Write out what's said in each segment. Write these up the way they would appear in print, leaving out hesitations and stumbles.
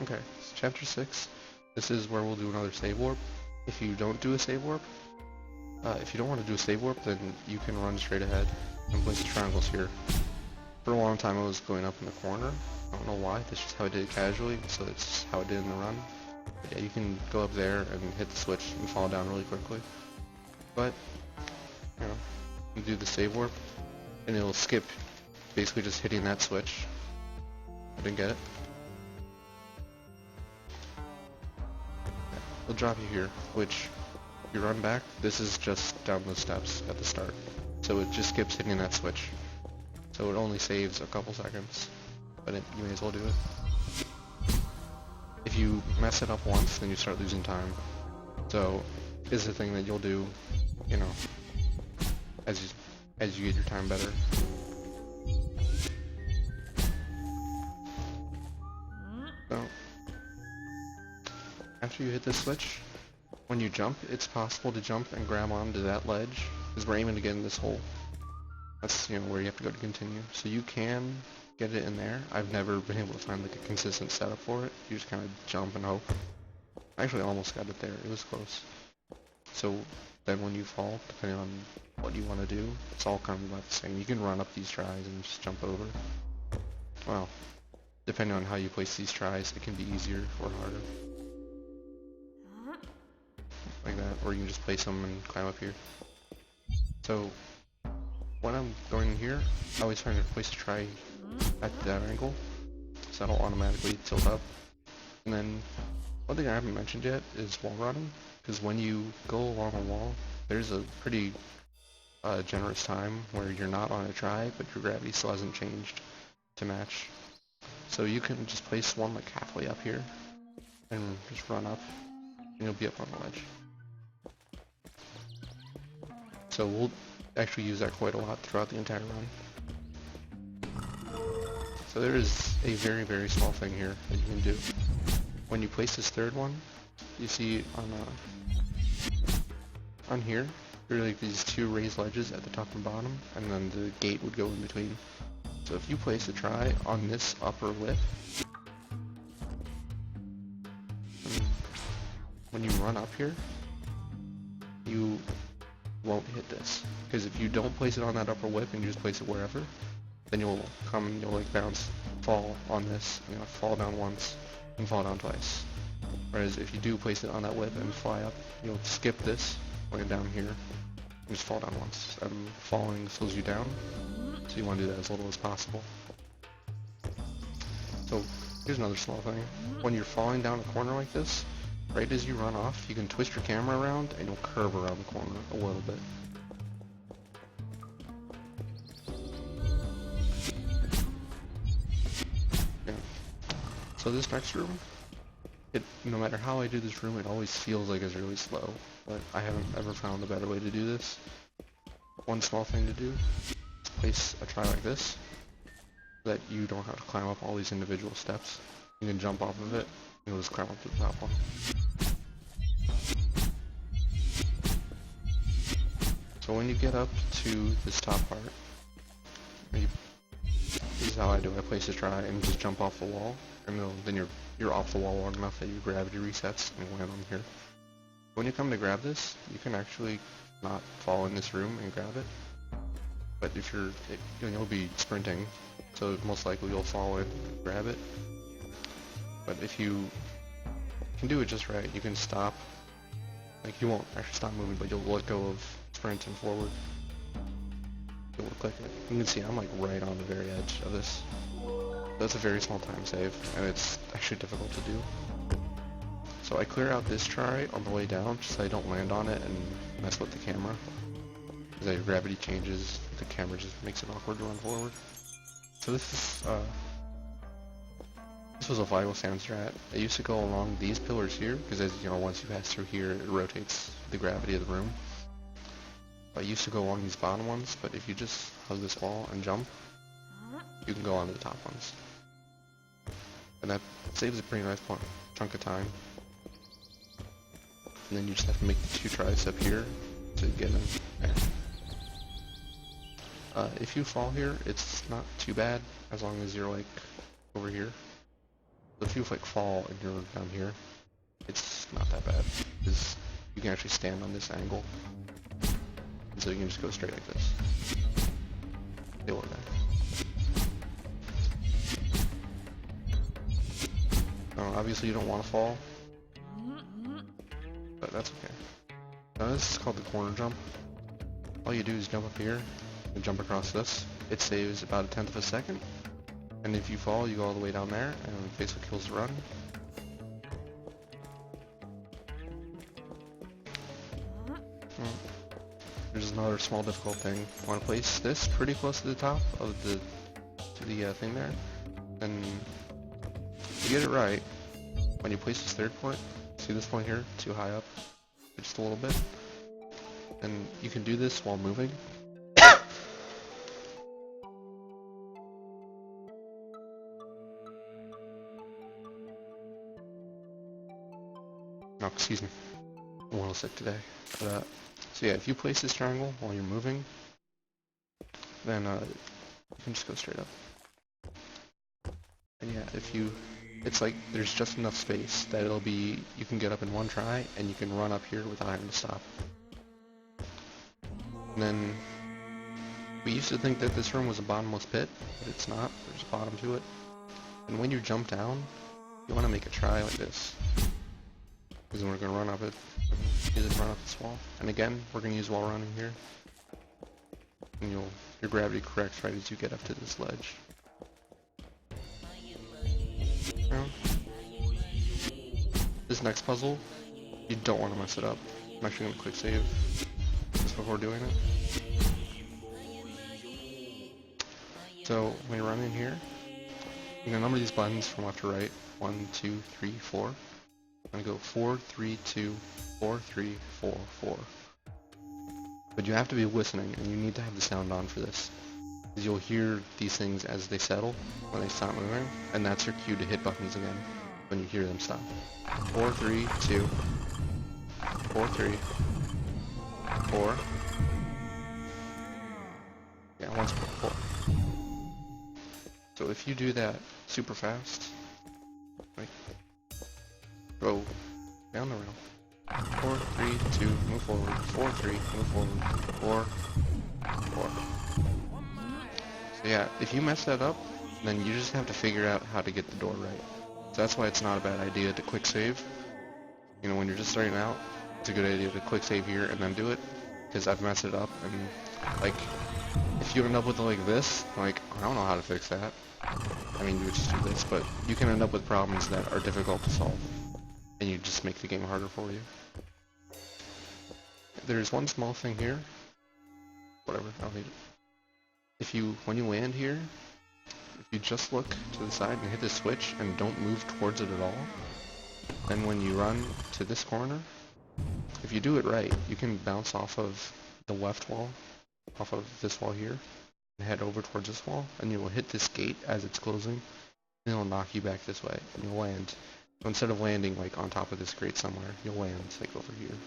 Okay, so chapter 6. This is where we'll do another save warp. If you don't do a save warp, if you don't want to do a save warp, then you can run straight ahead and place the triangles here. For a long time I was going up in the corner. I don't know why, that's just how I did it casually, so it's how I did in the run. But yeah, you can go up there and hit the switch and fall down really quickly. But, you know, you do the save warp, and it'll skip basically just hitting that switch. I didn't get it. It'll drop you here, which, if you run back, this is just down the steps at the start. So it just skips hitting that switch. So it only saves a couple seconds, but you may as well do it. If you mess it up once, then you start losing time. So it's a thing that you'll do, you know, as you get your time better. So after you hit this switch, when you jump, it's possible to jump and grab onto that ledge, because we're aiming to get in this hole. That's, you know, where you have to go to continue. So you can get it in there. I've never been able to find like a consistent setup for it. You just kind of jump and hope. I actually almost got it there. It was close. So then when you fall, depending on what you want to do, it's all kind of about the same. You can run up these tries and just jump over. Well, depending on how you place these tries, it can be easier or harder. Like that, or you can just place them and climb up here. So when I'm going here, I always try to place a try at that angle, so that'll automatically tilt up. And then one thing I haven't mentioned yet is wall running, because when you go along a wall, there's a pretty generous time where you're not on a try, but your gravity still hasn't changed to match. So you can just place one like halfway up here, and just run up, and you'll be up on the ledge. So we'll actually use that quite a lot throughout the entire run. So there is a very, very small thing here that you can do. When you place this third one, you see on here, there are like these two raised ledges at the top and bottom, and then the gate would go in between. So if you place a try on this upper lip, when you run up here, you won't hit this, because if you don't place it on that upper lip and you just place it wherever, then you'll like bounce, fall on this, and you'll fall down once and fall down twice. Whereas if you do place it on that lip and fly up, you'll skip this, going down here, and just fall down once. And falling slows you down, so you want to do that as little as possible. So here's another small thing. When you're falling down a corner like this, right as you run off, you can twist your camera around and you'll curve around the corner a little bit. Yeah. So this next room, no matter how I do this room, it always feels like it's really slow, but I haven't ever found a better way to do this. One small thing to do is place a try like this, so that you don't have to climb up all these individual steps. You can jump off of it, and you'll just climb up to the top one. So when you get up to this top part, this is how I do it. I place a try and just jump off the wall, and then you're off the wall long enough that your gravity resets and you land on here. When you come to grab this, you can actually not fall in this room and grab it. But if you'll be sprinting, so most likely you'll fall in and grab it. But if you can do it just right, you can stop. Like, you won't actually stop moving, but you'll let go of sprint and forward. You'll click it. You can see I'm like right on the very edge of this. That's a very small time save, and it's actually difficult to do. So I clear out this try on the way down, just so I don't land on it and mess with the camera. As the gravity changes, the camera just makes it awkward to run forward. So this was a vital sand strat. I used to go along these pillars here, because as you know, once you pass through here, it rotates the gravity of the room. I used to go along these bottom ones, but if you just hug this wall and jump, you can go onto the top ones. And that saves a pretty nice chunk of time. And then you just have to make the two tries up here to get in there. If you fall here, it's not too bad, as long as you're like over here. So if you like fall and you're down here, it's not that bad, because you can actually stand on this angle. And so you can just go straight like this. They were there. Obviously you don't want to fall, but that's okay. Now this is called the corner jump. All you do is jump up here and jump across this. It saves about 1/10 of a second, and if you fall, you go all the way down there, and it basically kills the run. There's another small difficult thing. You want to place this pretty close to the top of the thing there, and to get it right, when you place this third point, see this point here, too high up, just a little bit, and you can do this while moving. Oh, excuse me, I'm a little sick today. But, so yeah, if you place this triangle while you're moving, then you can just go straight up. And yeah, it's like there's just enough space that you can get up in one try, and you can run up here without having to stop. And then, we used to think that this room was a bottomless pit, but it's not. There's a bottom to it. And when you jump down, you want to make a try like this. Because we're going to run up it, run up this wall. And again, we're going to use wall running here. And your gravity corrects right as you get up to this ledge. Now, this next puzzle, you don't want to mess it up. I'm actually going to quick save just before doing it. So, when you run in here, you can number these buttons from left to right. 1, 2, 3, 4. I'm going to go 4, 3, 2, 4, 3, 4, 4. But you have to be listening, and you need to have the sound on for this. Because you'll hear these things as they settle, when they stop moving, and that's your cue to hit buttons again, when you hear them stop. 4, 3, 2, 4, 3, 4. Yeah, once more, 4. So if you do that super fast, like, go down the rail. 4, 3, 2, move forward. 4, 3, move forward. 4, 4. So yeah, if you mess that up, then you just have to figure out how to get the door right. So that's why it's not a bad idea to quick save. You know, when you're just starting out, it's a good idea to quick save here and then do it. Because I've messed it up, and like, if you end up with like this, like, I don't know how to fix that. I mean, you would just do this, but you can end up with problems that are difficult to solve. And you just make the game harder for you. There's one small thing here. Whatever, I don't need it. When you land here, if you just look to the side and hit the switch and don't move towards it at all, then when you run to this corner, if you do it right, you can bounce off of the left wall, off of this wall here, and head over towards this wall, and you will hit this gate as it's closing, and it'll knock you back this way, and you'll land. So instead of landing like on top of this grate somewhere, you'll land like over here.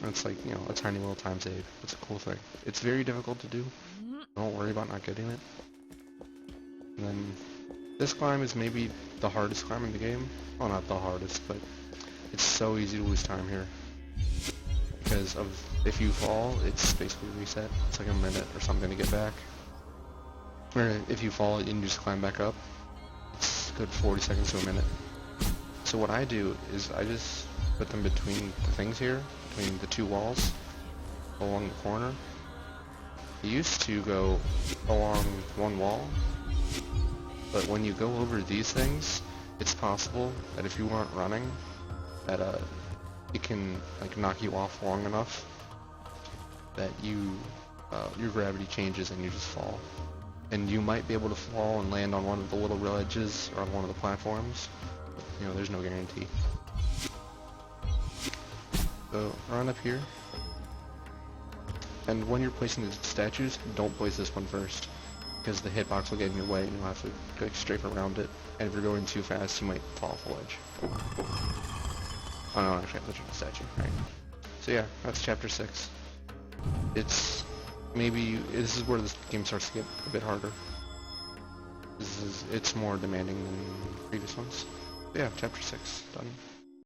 And it's like, you know, a tiny little time save. It's a cool thing. It's very difficult to do. Don't worry about not getting it. And then this climb is maybe the hardest climb in the game. Well, not the hardest, but it's so easy to lose time here. Because if you fall, it's basically reset. It's like a minute or something to get back. Or if you fall and you just climb back up, it's a good 40 seconds to a minute. So what I do is I just put them between the things here, between the two walls, along the corner. You used to go along one wall, but when you go over these things, it's possible that if you aren't running, that it can like knock you off long enough that your gravity changes and you just fall. And you might be able to fall and land on one of the little ledges or on one of the platforms. You know, there's no guarantee. So, run up here. And when you're placing the statues, don't place this one first. Because the hitbox will get in your way and you'll have to go strafe around it. And if you're going too fast, you might fall off the ledge. Oh no, actually I have to turn the statue. Right. So yeah, that's chapter 6. This is where this game starts to get a bit harder. It's more demanding than the previous ones. Yeah, chapter 6 done.